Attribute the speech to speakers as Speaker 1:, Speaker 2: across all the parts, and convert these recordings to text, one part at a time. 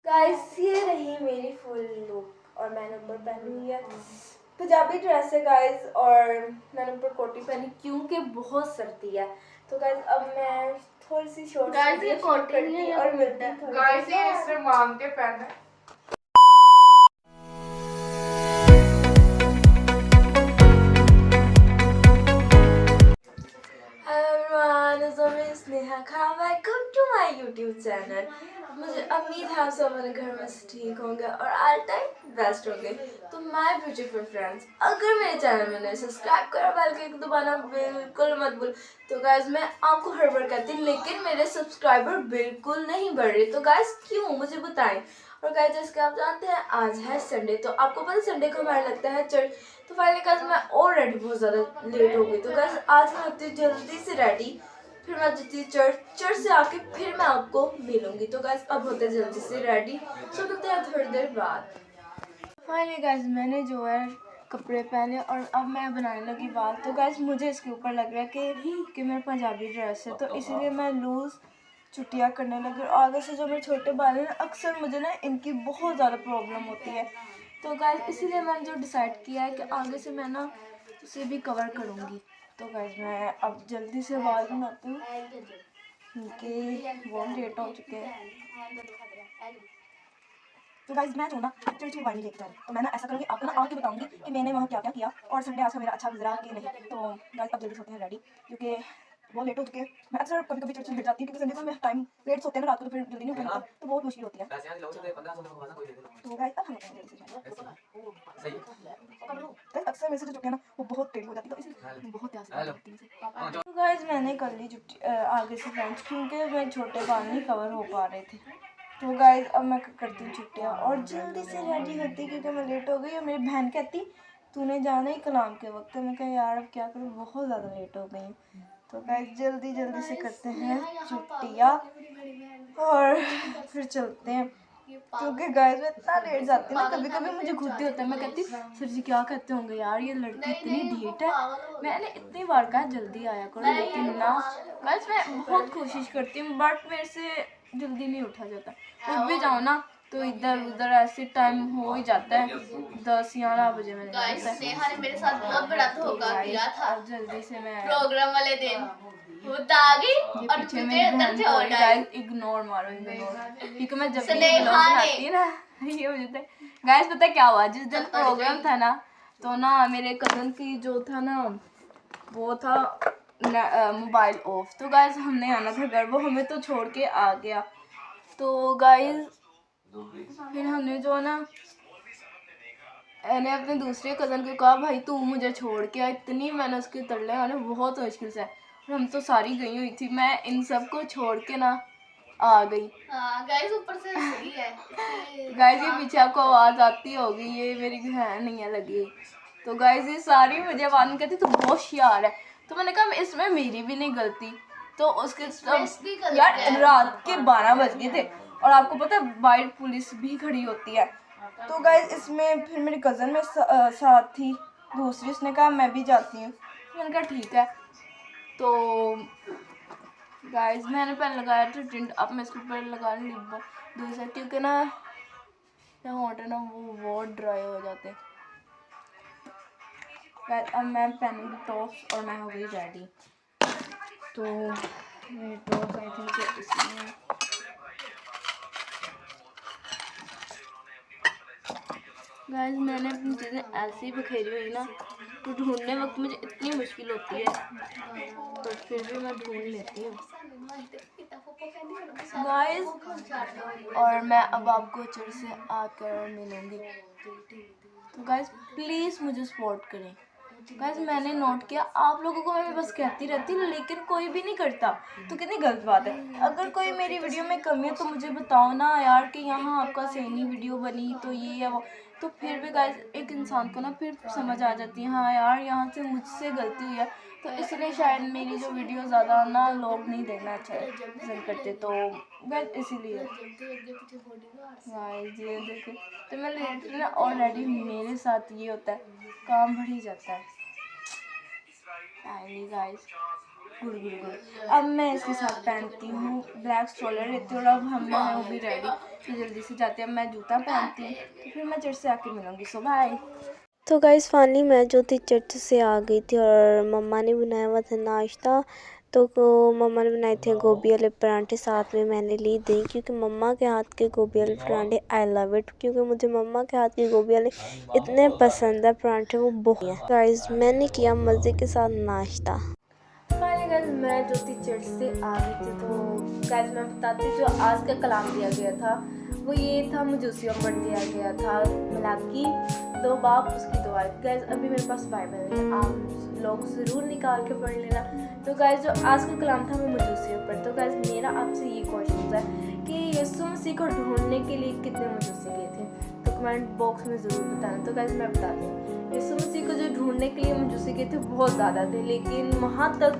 Speaker 1: Guys ये रही मेरी फुल लुक और मैंने ऊपर पहनी हुई है पंजाबी ड्रेस है गाइस और मैंने ऊपर कोटी पहनी क्योंकि बहुत सर्दी है। तो गाइस अब मैं थोड़ी सी शॉर्ट करती और मिलती हूं
Speaker 2: गाइस ये इससे मांग के पहना है।
Speaker 1: Sneha Khan, welcome to my YouTube channel. मुझे उम्मीद है आप सब मेरे घर में से ठीक होंगे और ऑल टाइम बेस्ट होंगे। तो माय ब्यूटीफुल फ्रेंड्स, अगर मेरे चैनल में सब्सक्राइब करो, बेल के दबाना बिल्कुल मत भूल। तो गाइस मैं आपको हर बार कहती हूँ लेकिन मेरे सब्सक्राइबर बिल्कुल नहीं बढ़ रहे, तो गाइस क्यों मुझे बताएं। और गाइस जैसे कि आप जानते हैं आज है संडे, तो आपको पता संडे को हमारा लगता है चर्च। तो फाइनली गाइस मैं ऑलरेडी बहुत ज़्यादा लेट हो गई, तो गाइस आज मैं होती हूँ जल्दी से रेडी, फिर मैं जाती चर्च से आके फिर मैं आपको मिलूंगी। तो गाइस अब होते हैं जल्दी से रेडी, सो मिलते हैं थोड़ी देर बाद। फाइनली गाइस मैंने जो है कपड़े पहने और अब मैं बनाने लगी बाल। तो गाइस मुझे इसके ऊपर लग रहा है कि मेरा पंजाबी ड्रेस है, तो इसीलिए मैं लूज़ छुट्टियाँ करने लगी। और आगे से जो मेरे छोटे बाल हैं अक्सर मुझे ना इनकी बहुत ज़्यादा प्रॉब्लम होती है। तो गाइस इसीलिए मैंने जो डिसाइड किया है कि आगे से मैं ना उसे भी कवर करूँगी। तो गाइस मैं अब जल्दी से बाल बनाती हूँ क्योंकि बहुत लेट हो चुके हैं। तो गाइस मैं जो ना चर्च में वाइनी लेके जा रही हूँ, तो मैं ना ऐसा करूँगी आपको ना आके बताऊँगी कि मैंने वहाँ क्या क्या किया और संडे आज का मेरा अच्छा गुजरा कि नहीं। तो गाइस अब जल्दी से होते हैं रेडी क्योंकि बहुत लेट हो चुके हैं। मैं अक्सर कभी कभी चर्च लेट जाती हूँ क्योंकि संडे को मैं टाइम लेट सोते हैं ना रात को, तो फिर जल्दी नहीं उठना तो बहुत मुश्किल होती है। तो गाइस अब हम जल्दी से गाइस अक्सर मेरे से जो छुट्टियाँ ना वो बहुत लेट हो जाती है, तो इसलिए बहुत प्यास लगती है। तो गाइस मैंने कर ली छुट्टी आगे से फ्रेंड्स क्योंकि मेरे छोटे बाल नहीं कवर हो पा रहे थे। तो गाइस अब मैं करती हूँ छुट्टियाँ और जल्दी से रेडी होती क्योंकि मैं लेट हो गई। और मेरी बहन कहती तूने जाना ही कलाम के वक्त, तो मैं कहा यार अब क्या करूँ बहुत ज़्यादा लेट हो गई। तो गाइस जल्दी जल्दी से करते हैं छुट्टियाँ और फिर चलते हैं क्योंकि गाइस मैं इतना लेट जाती हूँ ना, कभी कभी मुझे खुद ही होता है, मैं कहती सर जी क्या कहते होंगे यार ये लड़की इतनी ढीठ है। मैंने इतनी बार कहा जल्दी आया करो लेकिन ना गाइस मैं बहुत कोशिश करती हूँ बट मेरे से जल्दी नहीं उठा जाता। उठ भी जाओ ना तो इधर उधर ऐसे टाइम हो ही जाता है 10-11 बजे मैंने
Speaker 3: गाइस नेहा ने मेरे साथ बहुत बड़ा धोखा किया था।
Speaker 1: जल्दी से मैं
Speaker 3: प्रोग्राम वाले दिन वो आ गई और
Speaker 1: पीछे
Speaker 3: मुझे अंदर से और
Speaker 1: गाइस इग्नोर मारो इग्नोर क्योंकि मैं जब भी व्लॉग बनाती है ना ये हो जाता है। गाइस पता क्या हुआ जिस दिन प्रोग्राम था ना, तो ना मेरे कजन की जो था ना वो था मोबाइल ऑफ। तो गाइस हमने आना था घर, वो हमें तो छोड़ के आ गया। तो गाइस फिर हमने जो ना मैंने अपने दूसरे कज़न को कहा भाई तू मुझे छोड़ के आ, इतनी मैंने उसके तरले आने बहुत मुश्किल से, और हम तो सारी गई हुई थी, मैं इन सब को छोड़ के ना आ गई।
Speaker 3: गाइस ऊपर से सही है
Speaker 1: गाइस ये पीछे आपको आवाज़ आती होगी, ये मेरी बहन नहीं है लगी। तो गाइस ये सारी मुझे आवाज़ में कहती तू बहुत होशियार है, तो मैंने कहा इसमें मेरी भी नहीं गलती। तो उसके यार रात के 12 बज गए थे और आपको पता है वाइट पुलिस भी खड़ी होती है। तो गाइस इसमें फिर मेरी कज़न में साथ थी दूसरी, उसने कहा मैं भी जाती हूँ, मैंने कहा ठीक है। तो गाइस मैंने पहले लगाया था टिंट, अब मैं इसके ऊपर लगा रही हूँ दूसरा क्योंकि ना होंठ ना वो बहुत ड्राई हो जाते हैं। गाइस अब मैं पहनूंगी टॉप्स और मैं हो गई रेडी। तो मेरी टॉप आई थिंक इसमें गाइस मैंने अपनी चीज़ें ऐसे ही बिखेरी हुई ना, तो ढूंढने वक्त मुझे इतनी मुश्किल होती है तो फिर भी मैं ढूंढ लेती हूँ गाइस। और मैं अब आपको चर्च से आकर मिलूंगी। तो गाइस प्लीज़ मुझे सपोर्ट करें। गाइस मैंने नोट किया आप लोगों को मैं बस कहती रहती हूँ लेकिन कोई भी नहीं करता, तो कितनी गलत बात है। अगर कोई मेरी वीडियो में कमी है तो मुझे बताओ ना यार कि यहाँ आपका सही नहीं वीडियो बनी, तो ये है वो, तो फिर भी गाइस एक इंसान को ना फिर समझ आ जाती है हाँ यार यहाँ से मुझसे गलती हुई है। तो इसलिए शायद मेरी जो वीडियो ज़्यादा ना लोग नहीं देखना अच्छा पसंद करते, तो गाइस इसीलिए गाइस ये देखो। तो मैं लेट ना ऑलरेडी मेरे साथ ये होता है, काम बढ़ ही जाता है। Finally guys good good good. अब मैं इसके साथ पहनती हूँ ब्लैक स्ट्रोलर लेती हूँ और अब हम हैं वो भी रेडी, तो जल्दी से जाते हैं। मैं जूता पहनती हूँ तो फिर मैं चर्च से आके मिलूँगी। सो बाय।
Speaker 4: तो गाइस फाइनली मैं जो थी चर्च से आ गई थी और मम्मा ने बनाया हुआ था नाश्ता। तो मम्मा ने बनाए थे गोभी वाले परांठे, साथ में मैंने ली दही, क्योंकि मम्मा के हाथ के गोभी वाले परांठे आई लव इट, क्योंकि मुझे मम्मा के हाथ के गोभी वाले इतने पसंद है परांठे, वो बहुत हैं। गाइस मैंने किया मज़े के साथ नाश्ता।
Speaker 1: फाइनली गाइस मैं जो थी चर्च से आ गई थी। तो गाइस मैं बताती हूँ, जो आज का कलाम दिया गया था वो ये था, मजूसियों पर दिया गया था, मलाकी 2 बाब उसकी दुआ। गाइस अभी मेरे पास बाइबल है, आप लोग ज़रूर निकाल के पढ़ लेना। तो गाइस जो आज का कलाम था वो मजूसियों पर। तो गाइस मेरा आपसे ये क्वेश्चन है कि यीशु मसीह को ढूंढने के लिए कितने मजूसी गए थे, तो कमेंट बॉक्स में ज़रूर बताना। तो गाइस मैं बताती हूँ, यीशु मसीह को जो ढूंढने के लिए मजूसी गए थे बहुत ज़्यादा थे, लेकिन वहाँ तक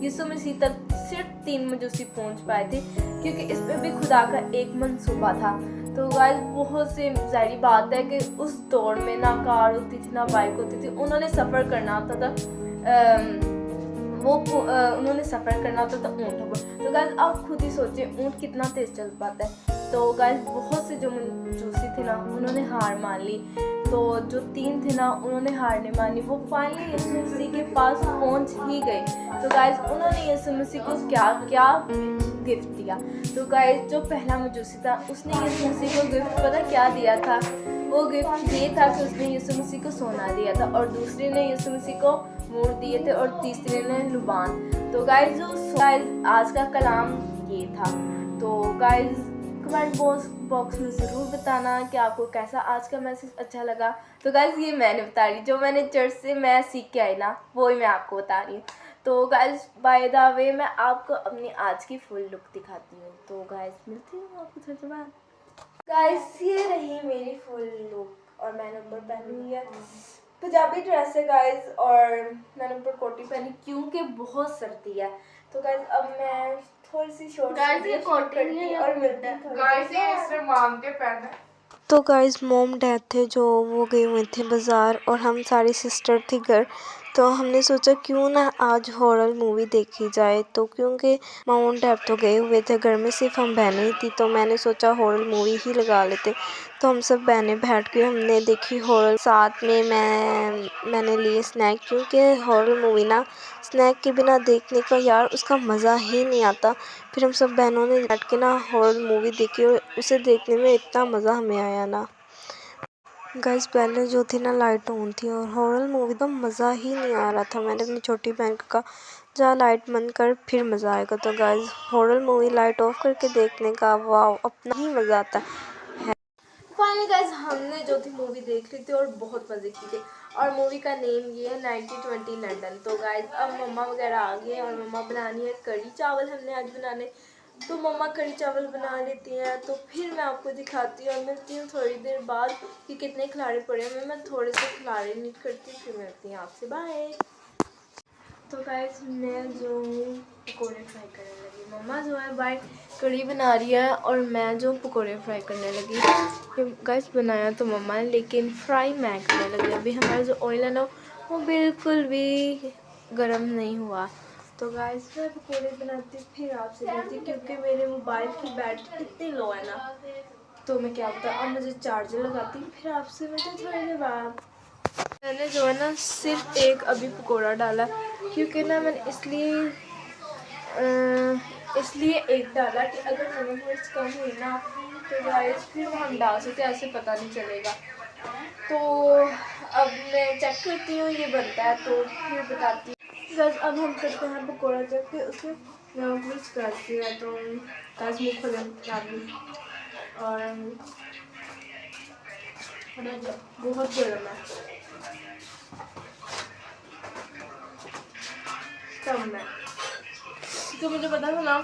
Speaker 1: यीशु मसीह तक सिर्फ 3 मजूसी पहुँच पाए थे, क्योंकि इसमें भी खुदा का एक मंसूबा था। तो गाइस बहुत से ज़ाहिर बात है कि उस दौर में ना कार होती थी ना बाइक होती थी, उन्होंने सफ़र करना होता था, उन्होंने सफ़र करना होता था ऊँट पर। तो गाइस आप खुद ही सोचिए ऊँट कितना तेज़ चल पाता है। तो गाइस बहुत से जो मजूसी थे ना उन्होंने हार मान ली। तो जो 3 थे ना उन्होंने हार नहीं मानी, वो फाइनली यीशु मसीह के पास पहुंच ही गए। तो गाइस उन्होंने यीशु मसीह को क्या क्या गिफ्ट दिया। तो गाइस जो पहला मजूसी था उसने यीशु मसीह को गिफ्ट पता क्या दिया था, वो गिफ्ट ये था कि उसने यीशु मसीह को सोना दिया था, और दूसरे ने यीशु मसीह को मोर दिए थे, और तीसरे ने लुबान। तो गाइस जो आज का कलाम ये था। तो गाइस कमेंट बॉक्स में ज़रूर बताना कि आपको कैसा आज का मैसेज अच्छा लगा। तो गाइस ये मैंने बता रही, जो मैंने चर्च से मैं सीख के आई ना वो ही मैं आपको बता रही हूँ। तो गाइस बाय द वे मैं आपको अपनी आज की फुल लुक दिखाती हूँ। तो गाइस मिलती हूँ आपको थोड़ी देर बाद। गाइस ये रही मेरी फुल लुक, और मैंने ऊपर पहनी हुई है पंजाबी ड्रेस है गाइस, और मैंने ऊपर कोटी पहनी क्योंकि बहुत सर्दी है। तो गाइस अब मैं थोड़ी सी शॉर्ट
Speaker 3: Guys, ये कोटी नहीं है,
Speaker 1: और मिलती हूँ
Speaker 2: गाइस ये इसने मांग के पहना है।
Speaker 4: तो गाइस मॉम डैड थे जो वो गए हुए थे बाज़ार, और हम सारी सिस्टर थी घर। तो हमने सोचा क्यों ना आज हॉरर मूवी देखी जाए, तो क्योंकि मॉम डैड तो गए हुए थे, घर में सिर्फ हम बहनें ही थी, तो मैंने सोचा हॉरर मूवी ही लगा लेते। तो हम सब बहनें बैठ के हमने देखी हॉरर, साथ में मैंने लिए स्नैक, क्योंकि हॉरर मूवी ना स्नैक के बिना देखने का यार उसका मज़ा ही नहीं आता। फिर हम सब बहनों ने बैठ के ना हॉरर मूवी देखी, और उसे देखने में इतना मज़ा हमें आया ना। गाइस पहले जो थी ना लाइट ऑन थी, और हॉरर मूवी का मज़ा ही नहीं आ रहा था। मैंने अपनी छोटी बहन को कहा जा लाइट बंद कर फिर मज़ा आएगा। तो guys horror movie light of करके देखने का वाह अपना ही मज़ा आता है।
Speaker 1: फाइनली गाइस हमने जो थी मूवी देख ली थी और बहुत मज़े की थी, और मूवी का नेम ये है 1920 लंदन। तो गाइस अब मम्मा वगैरह आ गई हैं और मम्मा बनानी है कढ़ी चावल, हमने आज बनाने। तो मम्मा कढ़ी चावल बना लेती हैं, तो फिर मैं आपको दिखाती हूँ और मिलती हूँ थोड़ी देर बाद कि कितने खिलाड़े पड़े हैं। मैं थोड़े से खिलाड़े नीट करती हूँ, फिर मिलती हैं आपसे, बाय। तो गाइस मैं जो पकोड़े फ्राई करने लगी, मम्मा जो है बाय कढ़ी बना रही है और मैं जो पकोड़े फ्राई करने लगी। गाइस बनाया तो मम्मा ने, लेकिन फ्राई मैं करने लगी। अभी हमारा जो ऑयल है ना वो बिल्कुल भी गर्म नहीं हुआ। तो गाइस मैं पकोड़े बनाती फिर आपसे मिलती, क्योंकि मेरे मोबाइल की बैटरी इतनी लो है ना, तो मैं क्या बताऊँ। अब मुझे चार्जर लगाती फिर आपसे मिलती थोड़ी देर बाद। मैंने जो है ना सिर्फ एक अभी पकोड़ा डाला, क्योंकि ना मैंने इसलिए एक डाला कि अगर नमक मिर्च कम हुई ना तो गाइस फिर हम डाल सकते, ऐसे पता नहीं चलेगा। तो अब मैं चेक करती हूँ ये बनता है तो फिर बताती हूँ। गाइस अब हम करते हैं पकोड़ा चेक के उसमें नमक मिर्च करती है। तो गाइस मुँह खोले और बहुत गर्म है कम है, तो मुझे पता था ना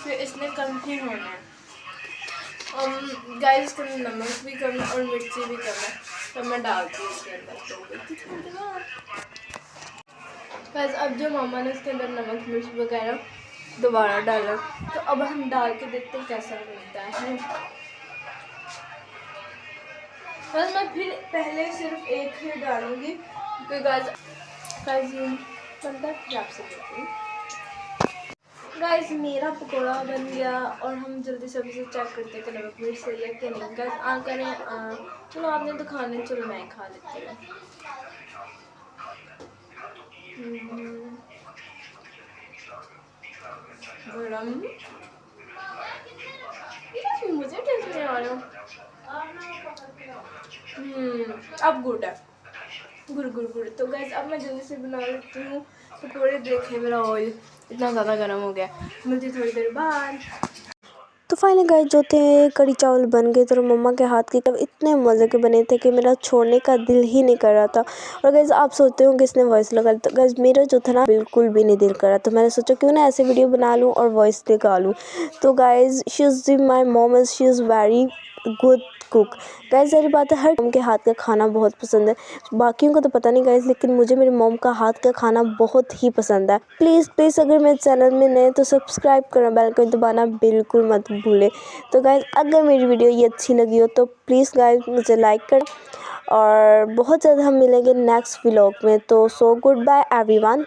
Speaker 1: फिर इसने कम ही होना है। गाइस इसके अंदर नमक भी कम है और मिर्ची भी कम है, तो मैं डालती हूँ इसके अंदर। तो गाइस अब जो मामा ने इसके अंदर नमक मिर्च वगैरह दोबारा डाला, तो अब हम डाल के देखते हैं कैसा बनता है। बस मैं फिर पहले सिर्फ एक ही डालूंगी, क्योंकि गाइस ये बनता है फिर आपसे देखती हूँ। गाइस मेरा पकौड़ा बन गया और हम जल्दी से अभी से चेक करते हैं कि नमक मिर्च सही है कि नहीं। गाइस करें चलो आपने तो खाने, चलो मैं खा लेती हूँ। गरम मुझे टेस्ट नहीं आ रहा। अब गुड है, गुड़। तो गाइस अब मैं जल्दी से बना लेती हूँ पकौड़े। देखें मेरा ऑयल इतना ज़्यादा गर्म हो गया। मिलती थोड़ी देर बाद।
Speaker 4: तो फाइनली गाइस जो थे कढ़ी चावल बन गए तो मम्मा के हाथ के कब इतने मज़े के बने थे कि मेरा छोड़ने का दिल ही नहीं कर रहा था। और गाइस आप सोचते हो किसने वॉइस लगा, तो गाइस मेरा जो था ना बिल्कुल भी नहीं दिल कर रहा, तो मैंने सोचा क्यों ना ऐसे वीडियो बना लूँ और वॉइस लगा लूँ। तो guys she is my mom is she is very good cook. Guys सारी बात है, हर मॉम के हाथ का खाना बहुत पसंद है, बाकियों को तो पता नहीं गाइस, लेकिन मुझे मेरी मॉम का हाथ का खाना बहुत ही पसंद है। प्लीज़ अगर मेरे चैनल में नए तो सब्सक्राइब करना, बेल को दबाना बिल्कुल मत भूले। तो गाइस अगर मेरी वीडियो ये अच्छी लगी हो तो प्लीज़ गाइस मुझे लाइक कर, और बहुत ज़्यादा हम मिलेंगे नेक्स्ट व्लॉग में। तो सो गुड बाय एवरीवन।